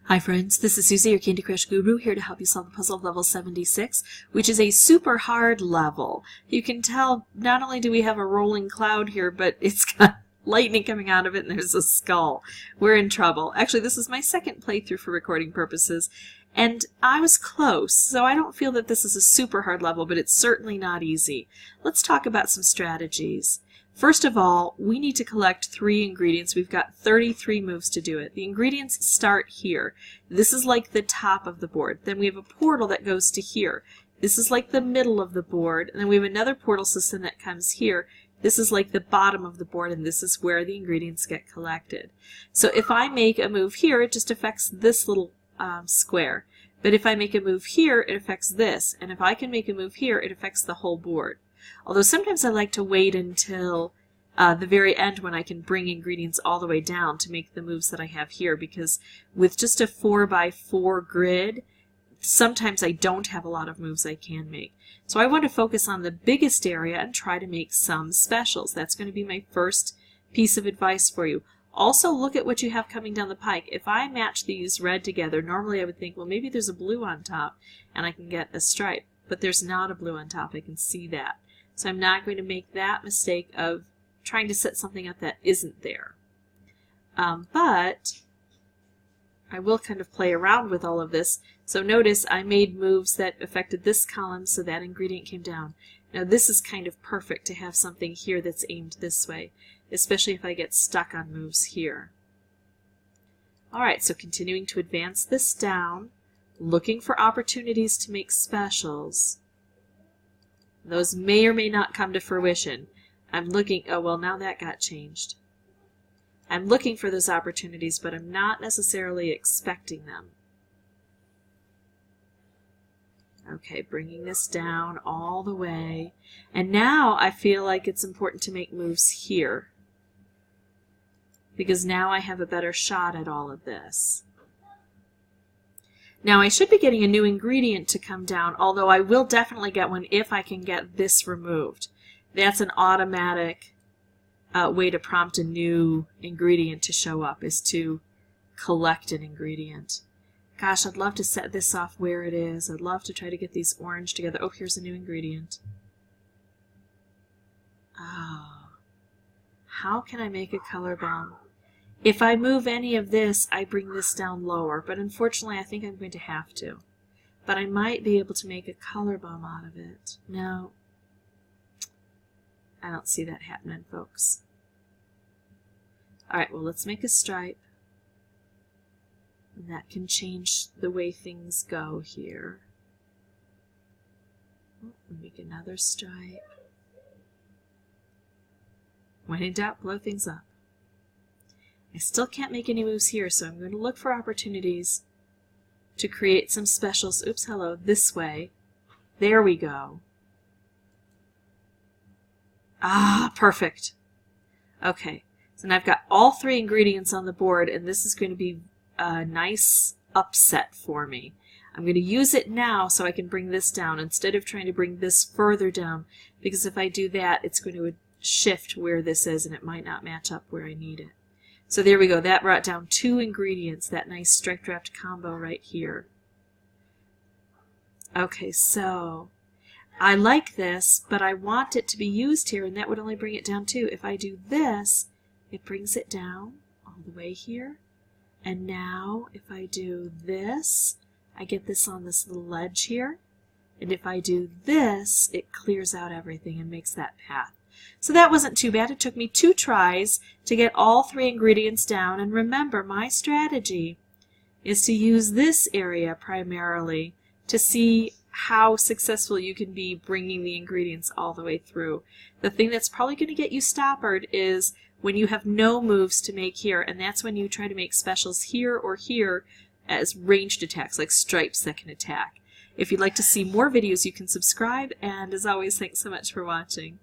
Hi friends, this is Susie, your Candy Crush Guru, here to help you solve the puzzle of level 76, which is a super hard level. You can tell not only do we have a rolling cloud here, but it's got lightning coming out of it and there's a skull. We're in trouble. Actually, this is my second playthrough for recording purposes, and I was close, so I don't feel that this is a super hard level, but it's certainly not easy. Let's talk about some strategies. First of all, we need to collect 3 ingredients. We've got 33 moves to do it. The ingredients start here. This is like the top of the board. Then we have a portal that goes to here. This is like the middle of the board. And then we have another portal system that comes here. This is like the bottom of the board, and this is where the ingredients get collected. So if I make a move here, it just affects this little square. But if I make a move here, it affects this. And if I can make a move here, it affects the whole board. Although sometimes I like to wait until the very end when I can bring ingredients all the way down to make the moves that I have here, because with just a 4x4 grid, sometimes I don't have a lot of moves I can make. So I want to focus on the biggest area and try to make some specials. That's going to be my first piece of advice for you. Also, look at what you have coming down the pike. If I match these red together, normally I would think, well, maybe there's a blue on top and I can get a stripe. But there's not a blue on top. I can see that. So I'm not going to make that mistake of trying to set something up that isn't there. But I will kind of play around with all of this. So notice I made moves that affected this column, so that ingredient came down. Now this is kind of perfect to have something here that's aimed this way, especially if I get stuck on moves here. Alright, so continuing to advance this down, looking for opportunities to make specials. Those may or may not come to fruition. I'm looking, oh well, now that got changed. I'm looking for those opportunities, but I'm not necessarily expecting them. Okay, bringing this down all the way. And now I feel like it's important to make moves here, because now I have a better shot at all of this. Now I should be getting a new ingredient to come down, although I will definitely get one if I can get this removed. That's an automatic way to prompt a new ingredient to show up, is to collect an ingredient. Gosh, I'd love to set this off where it is. I'd love to try to get these orange together. Oh, here's a new ingredient. Oh, how can I make a color bomb? If I move any of this, I bring this down lower, but unfortunately I think I'm going to have to. But I might be able to make a color bomb out of it. No, I don't see that happening, folks. Alright, well, let's make a stripe. And that can change the way things go here. Make another stripe. When in doubt, blow things up. I still can't make any moves here, so I'm going to look for opportunities to create some specials. Oops, hello, this way. There we go. Ah, perfect. Okay, so now I've got all 3 ingredients on the board, and this is going to be a nice upset for me. I'm going to use it now so I can bring this down instead of trying to bring this further down, because if I do that, it's going to shift where this is, and it might not match up where I need it. So there we go. That brought down 2 ingredients, that nice striped wrapped combo right here. Okay, so I like this, but I want it to be used here, and that would only bring it down 2. If I do this, it brings it down all the way here. And now if I do this, I get this on this little ledge here. And if I do this, it clears out everything and makes that path. So that wasn't too bad. It took me 2 tries to get all 3 ingredients down. And remember, my strategy is to use this area primarily to see how successful you can be bringing the ingredients all the way through. The thing that's probably going to get you stoppered is when you have no moves to make here, and that's when you try to make specials here or here as ranged attacks, like stripes that can attack. If you'd like to see more videos, you can subscribe, and as always, thanks so much for watching.